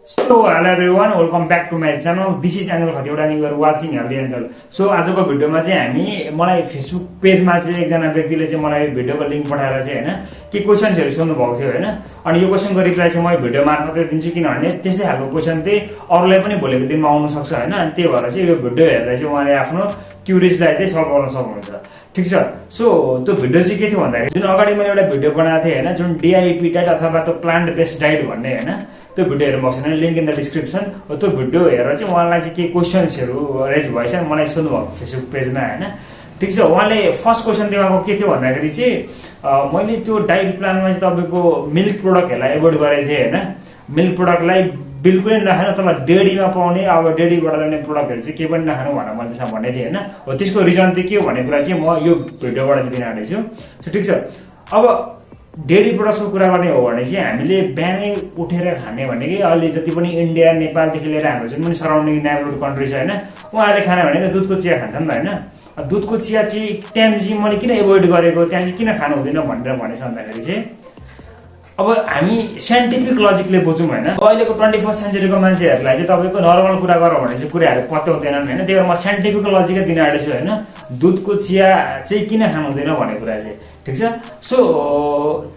So hello everyone, welcome back to my channel. This is Angel Khatiwada and you are watching Healthy Angel. So आजको भिडियोमा चाहिँ हामी मलाई Facebook पेजमा चाहिँ एकजना व्यक्तिले चाहिँ मलाई भिडियोको लिंक पठाएर चाहिँ हैन के क्वेशन्सहरु सोध्नु भएको थियो हैन अनि यो क्वेशनको रिप्लाई चाहिँ म भिडियो मार्फतले दिन्छु किनभने त्यसै खालको क्वेशन चाहिँ अरूलाई पनि भोलिको दिनमा आउन सक्छ हैन अनि त्यही भएर चाहिँ यो भिडियो हेर्दा चाहिँ उहाँले आफ्नो क्युरियसलाई चाहिँ सल्भ गर्न सक्नुहुन्छ ठीक छ सो त्यो भिडियो चाहिँ के थियो भन्दाखेरि जुन अगाडि मैले एउटा भिडियो बनाएको थिएँ हैन जुन DIP डाइट अथवा त्यो प्लान्ट बेस्ड डाइट भन्ने हैन त्यो भिडियो हेर्नु भएको छैन लिंक इन द डिस्क्रिप्सन त्यो भिडियो हेरेर चाहिँ उहाँलाई चाहिँ के क्वेशन्सहरु रेज भएछ मलाई सोध्नु भएको फेसबुक पेजमा हैन ठीक छ उहाँले फर्स्ट क्वेशन दिएको के थियो भन्दाखेरि चाहिँ मैले त्यो डाइट प्लानमा चाहिँ तपाईको मिल्क प्रोडक्टहरुलाई एभोइड गरेको थिएँ हैन मिल्क प्रोडक्टलाई बिल्कुलै नखानु अथवा डेडीमा पाउने अब डेडीबाट ल्याउने प्रोडक्टहरु चाहिँ के पनि नखानु भनेर मैले त्यसमा भन्ने थिएँ हैन हो त्यसको रिजन चाहिँ के हो भन्ने कुरा चाहिँ म यो भिडियोबाट चाहिँ दिन आँटेछु सो ठीक छ अब डेडी प्रोडक्ट्सको कुरा गर्ने हो भने चाहिँ हामीले बिहानै उठेर खाने भनेकै अहिले जति पनि इन्डिया नेपालदेखि लिएर हाम्रो जुन पनि सराउन्डिङ नेबरहुड कन्ट्री छ हैन उहाँहरूले खाना भनेको दुधको चिया खान्छ नि त हैन दुधको चिया चाहिँ त्यहाँ चाहिँ मैले किन एभोइड गरेको त्यहाँ चाहिँ किन खानु हुँदैन भनेर भनेछ भन्दाखेरि चाहिँ अब हामी साइन्टिफिक लजिकले बुझौँ हैन अहिलेको 21st सेन्चुरीको मान्छेहरुलाई चाहिँ तपाईको नर्मल कुरा गरौँ भने चाहिँ कुराहरु पत्याउँदैनन् हैन त्यही भएर म साइन्टिफिक लजिकै दिन आँटेछु हैन दुधको चिया चाहिँ किन खानु हुँदैन भन्ने कुरा चाहिँ ठीक छ सो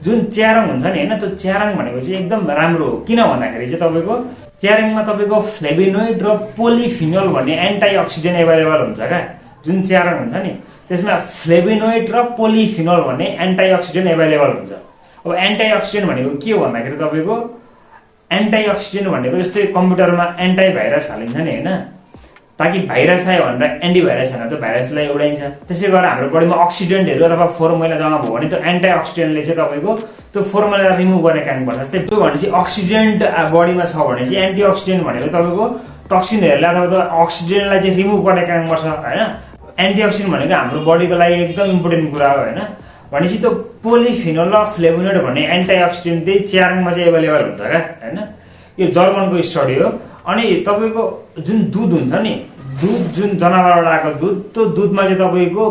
जुन च्यारङ हुन्छ नि हैन त्यो च्यारङ भनेको चाहिँ एकदम राम्रो हो किन भन्दाखेरि चाहिँ तपाईको च्यारङमा तपाईको फ्लेभोनोइड र पोलिफिनोल भन्ने एन्टिअक्सिडेन्ट एभाइलेबल हुन्छ का जुन च्यारङ हुन्छ नि त्यसमा फ्लेभोनोइड र पोलिफिनोल भन्ने एन्टिअक्सिडेन्ट एभाइलेबल हुन्छ अब एन्टिअक्सिडेन्ट भनेको के हो भन्दाखेरि तपाईको एन्टिअक्सिडेन्ट भनेको जस्तै कम्प्युटरमा एन्टिभाइरस हालिन्छ नि हैन ताकि भाइरस आयो भनेर एन्टिभाइरस हैन त्यो भाइरसलाई उडाइन्छ त्यसै गरेर हाम्रो बडीमा अक्सिडेन्टहरु अथवा फोर्मुला जम्मा भयो भने त्यो एन्टिअक्सिडेन्टले चाहिँ तपाईको त्यो फोर्मुलालाई रिमुभ गर्ने काम गर्छ जस्तै त्यो भनेपछि अक्सिडेन्ट बडीमा छ भने चाहिँ एन्टिअक्सिडेन्ट भनेको तपाईको टक्सिनहरुलाई अथवा अक्सिडेन्टलाई चाहिँ रिमुभ गर्ने काम गर्छ हैन एन्टिअक्सिडेन्ट भनेको हाम्रो बडीको लागि एकदम इम्पोर्टेन्ट कुरा हो हैन भनेपछि त्यो पोलिफिनोल र फ्लेभोनोइड भन्ने एन्टिअक्सिडेन्ट चाहिँ च्यारङमा चाहिँ एभाइलेबल हुन्छ का हैन यो जर्मनको स्टडी हो अनि तपाईको जुन दूध हुन्छ नि दूध जुन जनावरबाट आएको दूध त्यो दूधमा चाहिँ तपाईको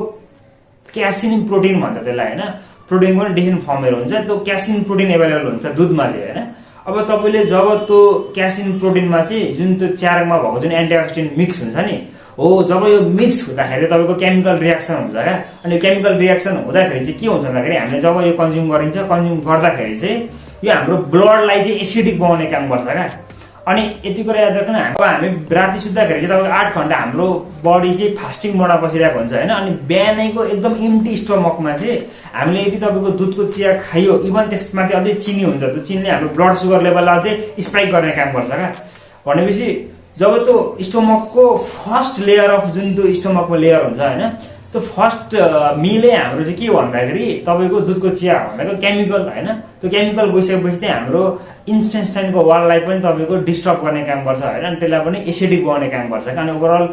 क्यासिन प्रोटिन भन्छ त्यसलाई हैन प्रोटिन पनि डिफरेन्ट फर्महरु हुन्छ त्यो क्यासिन प्रोटिन एभाइलेबल हुन्छ दूधमा चाहिँ हैन अब तपाईले जब त्यो क्यासिन प्रोटिनमा चाहिँ जुन त्यो च्यारङमा भएको जुन एन्टिअक्सिडेन्ट मिक्स हुन्छ नि हो जब यो मिक्स हुँदाखेरि तपाईको केमिकल रिएक्सन हुन्छ का अनि केमिकल रिएक्सन हुँदाखेरि चाहिँ के हुन्छ भन्दाखेरि हामीले जब यो कन्ज्युम गरिन्छ कन्ज्युम गर्दाखेरि चाहिँ यो हाम्रो ब्लडलाई चाहिँ एसिडिक बनाउने काम गर्छ का अनि यति कुरा याद राख्नु हामी राति सुत्दाखेरि चाहिँ तपाईको 8 घण्टा हाम्रो बडी चाहिँ फास्टिङ मोडमा बसिरहेको हुन्छ हैन अनि बिहानैको एकदम इम्टी स्टमकमा चाहिँ हामीले यदि तपाईको दुधको चिया खाइयो इभन त्यसमाथि अझै चिनी हुन्छ त्यो चिनीले हाम्रो ब्लड सुगर लेभललाई अझै स्पाइक गर्ने काम गर्छ का भनेपछि जब त्यो स्टमकको फर्स्ट लेयर अफ जुन त्यो स्टमकको लेयर हुन्छ हैन त्यो फर्स्ट मिले हाम्रो चाहिँ के भन्दाखेरि तपाईको दुधको चिया भनेको केमिकल हैन त्यो केमिकल गइसकेपछि चाहिँ हाम्रो इन्टेस्टाइनको वाललाई पनि तपाईको डिस्टर्ब गर्ने काम गर्छ हैन अनि त्यसलाई पनि एसिडिक बनाउने काम गर्छ अनि ओभरअल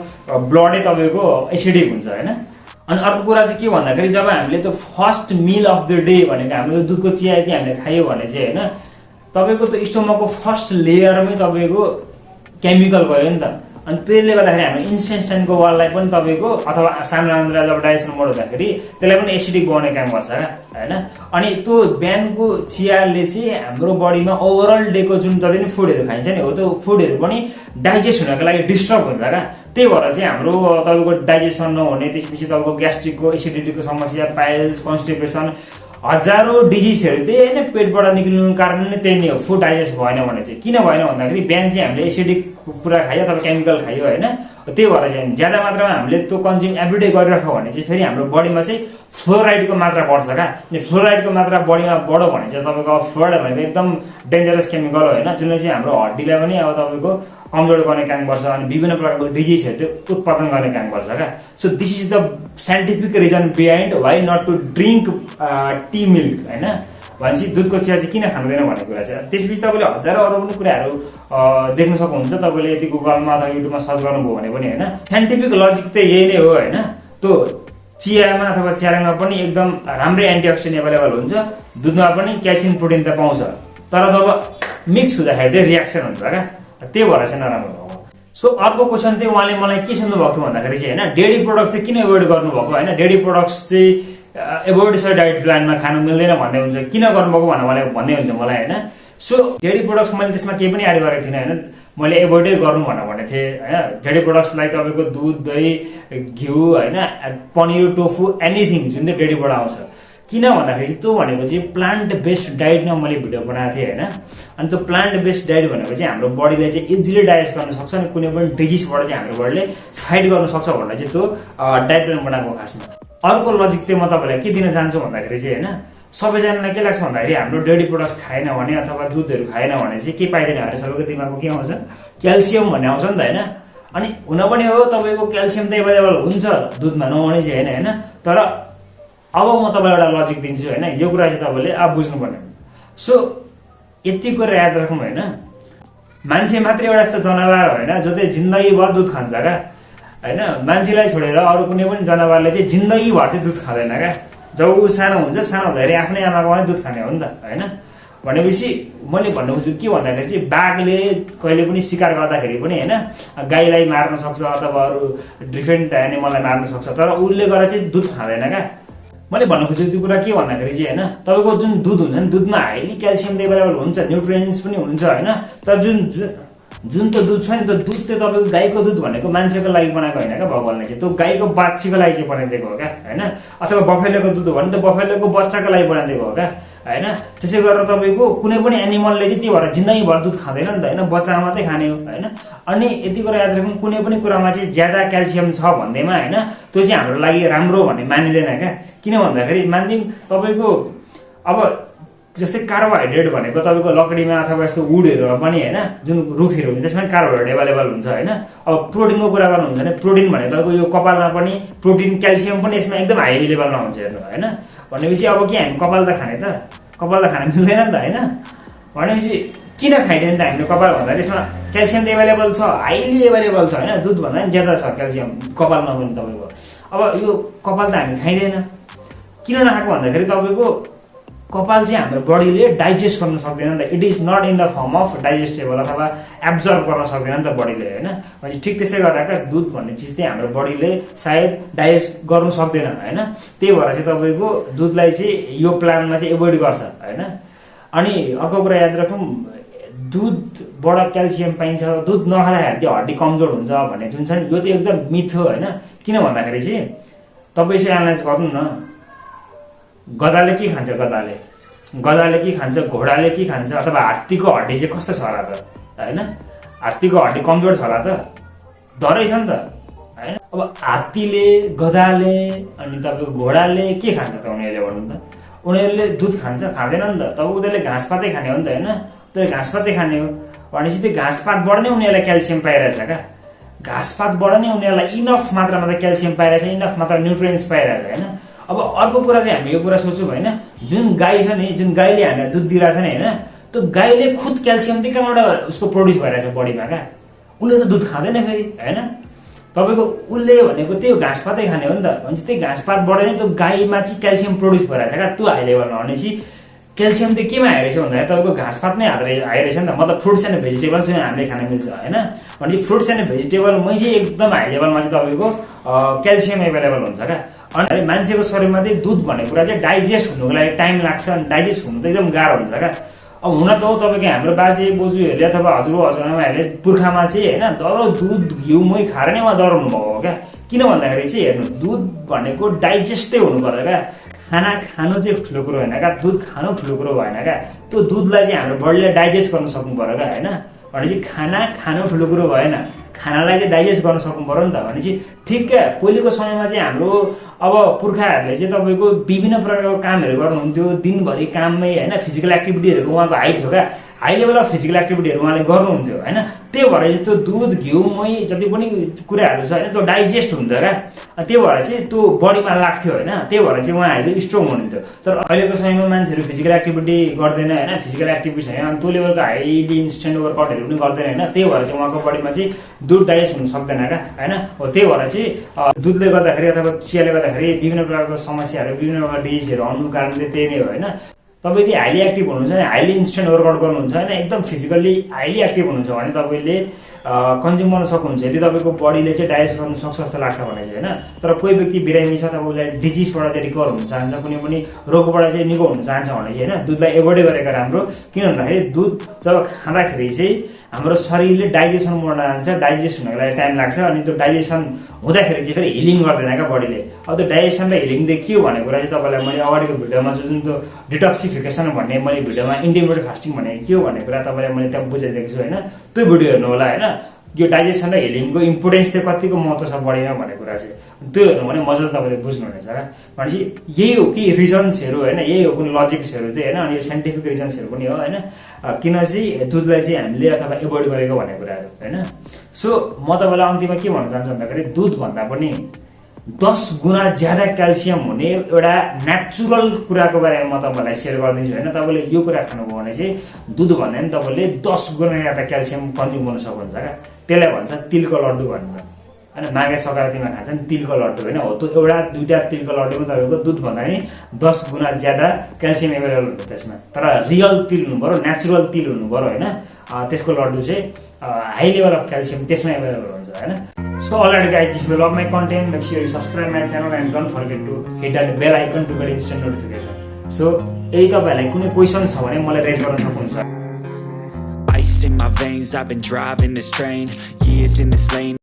ब्लडै तपाईको एसिडिक हुन्छ हैन अनि अर्को कुरा चाहिँ के भन्दाखेरि जब हामीले त्यो first meal of the day भनेको हाम्रो दुधको चिया यदि हामीले खाइयो भने चाहिँ हैन तपाईको त्यो स्टमकको फर्स्ट लेयरमै तपाईको केमिकल गयो नि त अनि त्यसले गर्दाखेरि हाम्रो इन्टेस्टाइनको वाललाई पनि तपाईको अथवा सानो आन्द्रा जब डाइजेसन मोड हुँदाखेरि त्यसलाई पनि एसिडिक बनाउने काम गर्छ का हैन अनि त्यो बिहानको चियाले चाहिँ हाम्रो बडीमा ओभरअल डेको जुन जति पनि फुडहरु खाइन्छ नि हो त्यो फुडहरु पनि डाइजेस्ट हुनको लागि डिस्टर्ब हुन्छ का त्यही भएर चाहिँ हाम्रो तपाईको डाइजेसन नहुने त्यसपछि तपाईको ग्यास्ट्रिकको एसिडिटीको समस्या पाइल्स कन्स्टिपेसन हजारौं डिजिजहरु त्यही हैन पेटबाट निक्लिनुको कारण नै त्यही नै हो फुड डाइजेस्ट भएन भने चाहिँ किन भएन भन्दाखेरि बिहान चाहिँ हामीले एसिडिक कुरा खायो अथवा केमिकल खायो हैन त्यही भएर चाहिँ ज्यादा मात्रामा हामीले त्यो कन्ज्युम एभ्रीडे गरिराख्यो भने चाहिँ फेरि हाम्रो बडीमा चाहिँ फ्लोराइडको मात्रा बढ्छ का अनि फ्लोराइडको मात्रा बडीमा बढ्यो भने चाहिँ तपाईको फ्लोराइड भनेको एकदम डेन्जरस केमिकल हो हैन जुनले चाहिँ हाम्रो हड्डीलाई पनि अब तपाईको कमजोर गर्ने काम गर्छ अनि विभिन्न प्रकारको डिजिजहरु त्यो उत्पादन गर्ने काम गर्छ का so this is the scientific reason behind why not to drink tea milk हैन भन्छ दुधको चिया चाहिँ किन खानुहुँदैन भन्ने कुरा चाहिँ त्यसपछि तपाईले हजारौं अरु पनि कुराहरु देख्न सक्नुहुन्छ तपाईले यदि गुगलमा अथवा युट्युबमा सर्च गर्नुभयो भने पनि हैन साइन्टिफिक लजिक त यही नै हो हैन त्यो चियामा अथवा च्यारङमा पनि एकदम राम्रै एन्टिअक्सिडेन्ट एभाइलेबल हुन्छ दुधमा पनि क्याल्सियम प्रोटिन त पाउँछ तर जब मिक्स हुँदाखेरि चाहिँ रिएक्सन हुन्छ का त्यही भएर चाहिँ नराम्रो हो सो अर्को क्वेशन चाहिँ उहाँले मलाई के सोध्नु भएको थियो भन्दाखेरि चाहिँ हैन डेडी प्रोडक्ट्स चाहिँ किन एभोइड गर्नु भएको हैन डेडी प्रोडक्ट्स चाहिँ एभोइड छ डाइट प्लानमा खानु मिल्दैन भन्ने हुन्छ किन गर्नु भएको भनेर भन्दै हुन्छ मलाई हैन सो डेयरी प्रोडक्ट्स मैले त्यसमा केही पनि एड गरेको थिइनँ होइन, मैले एभोइडै गर्नु भनेको थिएँ होइन। डेयरी प्रोडक्ट्सलाई तपाईँको दुध, दही, घिउ होइन, पनिर, टोफु, एनिथिङ जुन चाहिँ डेयरीबाट आउँछ। किन भन्दाखेरि त्यो भनेको चाहिँ प्लान्ट बेस्ड डाइटमा मैले भिडियो बनाएको थिएँ होइन। अनि त्यो प्लान्ट बेस्ड डाइट भनेको चाहिँ हाम्रो बडीले चाहिँ इजिली डाइजेस्ट गर्न सक्छ अनि कुनै पनि डिजिजबाट चाहिँ हाम्रो बडीले फाइट गर्न सक्छ भनेर चाहिँ त्यो डाइट प्लान बनाएको खासमा। अर्को लजिक चाहिँ म तपाईँलाई के दिन चाहन्छु भन्दाखेरि चाहिँ होइन, सबैजनालाई के लाग्छ भन्दाखेरि हाम्रो डेयरी प्रोडक्ट्स खाएन भने अथवा दुधहरू खाएन भने चाहिँ के पाइँदैन अरे, सबैको दिमागमा के आउँछ, क्याल्सियम भन्ने आउँछ नि त होइन। अनि हुन पनि हो, तपाईँको क्याल्सियम त एभाइलेबल हुन्छ दुधमा, नहुने चाहिँ होइन होइन। तर अब म तपाईँलाई एउटा लजिक दिन्छु होइन, यो कुरा चाहिँ तपाईँले अब बुझ्नुपर्ने। सो यति कुरा याद राखौँ होइन, मान्छे मात्रै एउटा यस्तो जनावर होइन जो चाहिँ जिन्दगीभर दुध खान्छ क्या होइन। मान्छेलाई छोडेर अरू कुनै पनि जनावरले चाहिँ जिन्दगीभर चाहिँ दुध खाँदैन क्या। जब ऊ सानो हुन्छ, सानो हुँदाखेरि आफ्नै आमाको पनि दुध खाने हो नि त होइन। भनेपछि मैले भन्नु खोज्छु के भन्दाखेरि चाहिँ बाघले कहिले पनि शिकार गर्दाखेरि पनि होइन गाईलाई मार्न सक्छ अथवा अरू डिफ्रेन्ट एनिमललाई मार्न सक्छ, तर उसले गरेर चाहिँ दुध खाँदैन क्या। मैले भन्नु खोजेको त्यो कुरा के भन्दाखेरि चाहिँ होइन, तपाईँको जुन दुध हुन्छ नि, दुधमा हाइली क्याल्सियम एभाइलेबल हुन्छ, न्युट्रियन्ट्स पनि हुन्छ होइन। तर जुन त दुध छ नि, त्यो दुध चाहिँ तपाईँको गाईको दुध भनेको मान्छेको लागि बनाएको होइन क्या भगवान्ले चाहिँ, त्यो गाईको बाछीको लागि चाहिँ बनाइदिएको हो क्या होइन। अथवा बफेलोको दुध हो भने त बफेलोको बच्चाको लागि बनाइदिएको हो क्या होइन। त्यसै गरेर तपाईँको कुनै पनि एनिमलले चाहिँ त्यही भएर जिन्दगीभर दुध खाँदैन नि त होइन, बच्चामा मात्रै खाने हो होइन। अनि यति कुरा याद राखौँ, कुनै पनि कुरामा चाहिँ ज्यादा क्याल्सियम छ भन्दैमा होइन त्यो चाहिँ हाम्रो लागि राम्रो भन्ने मानिँदैन क्या। किन भन्दाखेरि मानिदिउँ तपाईँको अब जस्तै कार्बोहाइड्रेट भनेको तपाईँको लकडीमा अथवा यस्तो वुडहरूमा पनि होइन, जुन रुखहरू हुन्छ त्यसमा कार्बोहाइड्रेट एभाइलेबल हुन्छ होइन। अब प्रोटिनको कुरा गर्नुहुन्छ भने प्रोटिन भनेको तपाईँको यो कपालमा पनि प्रोटिन, क्याल्सियम पनि यसमा एकदम हाई लेभलमा हुन्छ हेर्नु होइन। भनेपछि अब के हामी कपाल त खाने त, कपाल त खान मिल्दैन नि त होइन। भनेपछि किन खाइँदैन त हामीले कपाल भन्दाखेरि यसमा क्याल्सियम त एभाइलेबल छ, हाइली एभाइलेबल छ होइन, दुधभन्दा पनि ज्यादा छ क्याल्सियम कपालमा पनि तपाईँको। अब यो कपाल त हामी खाइँदैन, किन नखाएको भन्दाखेरि तपाईँको कपाल चाहिँ हाम्रो बडीले डाइजेस्ट गर्न सक्दैन नि त, it is not in the form of digestible अथवा एब्जर्भ गर्न सक्दैन नि त बडीले होइन। भने ठिक त्यसै गर्दा दुध भन्ने चिज चाहिँ हाम्रो बडीले सायद डाइजेस्ट गर्नु सक्दैन होइन। त्यही भएर चाहिँ तपाईँको दुधलाई चाहिँ यो प्लानमा चाहिँ एभोइड गर्छ होइन। अनि अर्को कुरा याद राखौँ, दुधबाट क्याल्सियम पाइन्छ, दुध नखाँदाखेरि त्यो हड्डी कमजोर हुन्छ भन्ने जुन छ नि, यो त एकदम मिथ हो होइन। किन भन्दाखेरि चाहिँ तपाईँ चाहिँ एनालाइज गर्नु न, गधाले के खान्छ, गधाले के खान्छ, घोडाले के खान्छ, अथवा हात्तीको हड्डी चाहिँ कस्तो छ र त होइन। हात्तीको हड्डी कमजोर छ र त, डरै छ नि त होइन। अब हात्तीले, गधाले अनि तपाईँको घोडाले के खान्छ त उनीहरूले भन्नु त, उनीहरूले दुध खान्छ, खाँदैन नि त। तब उनीहरूले घाँसपातै खाने हो नि त होइन, उनीहरूले घाँसपातै खाने हो भनेपछि त्यो घाँसपातबाट नै उनीहरूलाई क्याल्सियम पाइरहेछ क्या। घाँसपातबाट नै उनीहरूलाई इनफ मात्रामा त क्याल्सियम पाइरहेछ, इनफ मात्रा न्युट्रियन्ट्स पाइरहेछ होइन। अब अर्को कुरा चाहिँ हामी यो कुरा सोच्छौँ होइन, जुन गाई छ नि, जुन गाईले हामीलाई दुध दिइरहेछ नि होइन, त्यो गाईले खुद क्याल्सियम चाहिँ कहाँबाट उसको प्रड्युस भइरहेछ बडीमा क्या। उसले त दुध खाँदैन फेरि होइन, तपाईँको उसले भनेको त्यो घाँसपातै खाने हो नि त। भनेपछि त्यही घाँसपातबाट नै त्यो गाईमा चाहिँ क्याल्सियम प्रड्युस भइरहेछ क्या, त्यो हाई लेभलमा। भनेपछि क्याल्सियम चाहिँ केमा हाई रहेछ भन्दाखेरि तपाईँको घाँसपातमै हाई रहेछ नि त, मतलब फ्रुट्स एन्ड भेजिटेबल चाहिँ हामीले खान मिल्छ होइन। भनेपछि फ्रुट्स एन्ड भेजिटेबलमै चाहिँ एकदम हाई लेभलमा चाहिँ तपाईँको क्याल्सियम एभाइलेबल हुन्छ क्या। अनि मान्छेको शरीरमा चाहिँ दुध भन्ने कुरा चाहिँ डाइजेस्ट हुनुको लागि टाइम लाग्छ, अनि डाइजेस्ट हुनु त एकदम गाह्रो हुन्छ क्या। अब हुन त हो तपाईँको हाम्रो बाजे बोजूहरूले अथवा हजुरआमाहरूले पुर्खामा चाहिँ होइन दह्रो दुध घिउ मही खाएर नै उहाँ डराउनु भएको हो क्या। किन भन्दाखेरि चाहिँ हेर्नु, दुध भनेको डाइजेस्टै हुनु पर्यो क्या। खाना खानु चाहिँ ठुलो कुरो होइन क्या, दुध खानु ठुलो कुरो भएन क्या। त्यो दुधलाई चाहिँ हाम्रो बडीले डाइजेस्ट गर्नु सक्नु पर्यो क्या होइन। भनेपछि खाना खानु ठुलो कुरो भएन, खानालाई चाहिँ डाइजेस्ट गर्न सक्नु पर्यो नि त। भनेपछि ठिक क्या, पहिलेको समयमा चाहिँ हाम्रो अब पुर्खाहरूले चाहिँ तपाईँको विभिन्न प्रकारको कामहरू गर्नुहुन्थ्यो, दिनभरि काममै होइन, फिजिकल एक्टिभिटीहरूको उहाँको हाई थियो क्या, हाई लेभल अफ फिजिकल एक्टिभिटीहरू उहाँले गर्नुहुन्थ्यो होइन। त्यही भएर चाहिँ त्यो दुध घिउ मही जति पनि कुराहरू छ होइन त्यो डाइजेस्ट हुन्थ्यो क्या। त्यही भएर चाहिँ त्यो बडीमा लाग्थ्यो होइन, त्यही भएर चाहिँ उहाँहरू चाहिँ स्ट्रङ हुनुहुन्थ्यो। तर अहिलेको समयमा मान्छेहरू फिजिकल एक्टिभिटी गर्दैन होइन, फिजिकल एक्टिभिटी छैन, अनि त्यो लेभलको हाइली इन्स्टेन्ट वर्कआउटहरू पनि गर्दैन होइन। त्यही भएर चाहिँ उहाँको बडीमा चाहिँ दुध डाइजेस्ट हुनु सक्दैन क्या होइन। हो त्यही भएर चाहिँ दुधले गर्दाखेरि अथवा चियाले गर्दाखेरि विभिन्न प्रकारको समस्याहरू, विभिन्न प्रकारको डिजिजहरू आउनुको कारण चाहिँ त्यही नै हो होइन। तपाईँ यदि हाइली एक्टिभ हुनुहुन्छ भने हाइली इन्स्टेन्ट वर्कआउट गर्नुहुन्छ होइन एकदम फिजिकल्ली हाइली एक्टिभ हुनुहुन्छ भने तपाईँले कन्ज्युम गर्न सक्नुहुन्छ यदि तपाईँको बडीले चाहिँ डाइजेस्ट गर्नु सक्छ जस्तो लाग्छ भने चाहिँ होइन तर कोही व्यक्ति बिरामी छ तपाईँलाई डिजिजबाट चाहिँ रिकभर हुन चाहन्छ कुनै पनि रोगबाट चाहिँ निको हुन चाहन्छ भने चाहिँ होइन दुधलाई एभोइड गरेको राम्रो किन भन्दाखेरि दुध जब खाँदाखेरि चाहिँ हाम्रो शरीरले डाइजेसन मोड्न जान्छ डाइजेस्ट हुनको लागि टाइम लाग्छ अनि त्यो डाइजेसन हुँदाखेरि चाहिँ फेरि हिलिङ गर्दैन क्या बडीले अब त्यो डाइजेसन र हिलिङदेखि के हो भन्ने कुरा चाहिँ तपाईँलाई मैले अगाडिको भिडियोमा जुन त्यो डिटक्सिफिकेसन भन्ने मैले भिडियोमा इन्टिमिटेड फास्टिङ भन्ने के हो भन्ने कुरा तपाईँलाई मैले त्यहाँ बुझाइदिएको छु होइन त्यो भिडियो हेर्नु होला होइन यो डाइजेसन र हिलिङको इम्पोर्टेन्स चाहिँ कतिको महत्त्व छ बडीमा भन्ने कुरा चाहिँ त्यो हेर्नु भने मजाले तपाईँले बुझ्नुहुनेछ क्या भनेपछि यही हो कि रिजन्सहरू होइन यही हो कुनै लजिक्सहरू चाहिँ होइन अनि यो साइन्टिफिक रिजन्सहरू पनि हो होइन किन चाहिँ दुधलाई चाहिँ हामीले अथवा एभोइड गरेको भन्ने कुराहरू होइन सो म तपाईँलाई अन्तिममा के भन्न चाहन्छु भन्दाखेरि दुधभन्दा पनि 10 गुणा ज्यादा क्याल्सियम हुने एउटा नेचुरल कुराको बारेमा म तपाईँलाई सेयर गरिदिन्छु होइन तपाईँले यो कुरा खानुभयो भने चाहिँ दुध भन्दा पनि तपाईँले 10 गुणा ज्यादा क्याल्सियम कन्ज्युम गर्न सक्नुहुन्छ क्या त्यसलाई भन्छ तिलको लड्डु भनेर होइन माघे सङ्क्रान्तिमा खान्छन् तिलको लड्डु होइन हो त्यो एउटा दुईवटा तिलको लड्डुमा तपाईँको दुध भन्दा पनि 10 गुणा ज्यादा क्याल्सियम एभाइलेबल हुन्छ त्यसमा तर रियल तिल हुनु पऱ्यो नेचुरल तिल हुनु पऱ्यो होइन त्यसको लड्डु चाहिँ हाई लेभल अफ क्याल्सियम त्यसमा एभाइलेबल हुन्छ होइन So alright guys, if you love my content, make sure you subscribe my channel and don't forget to hit that bell icon to get instant notification. So, यदि तपाईहरुलाई कुनै question छ भने मलाई raise गर्न सक्नुहुन्छ. Ice in my veins, I've been driving this train, years in this lane.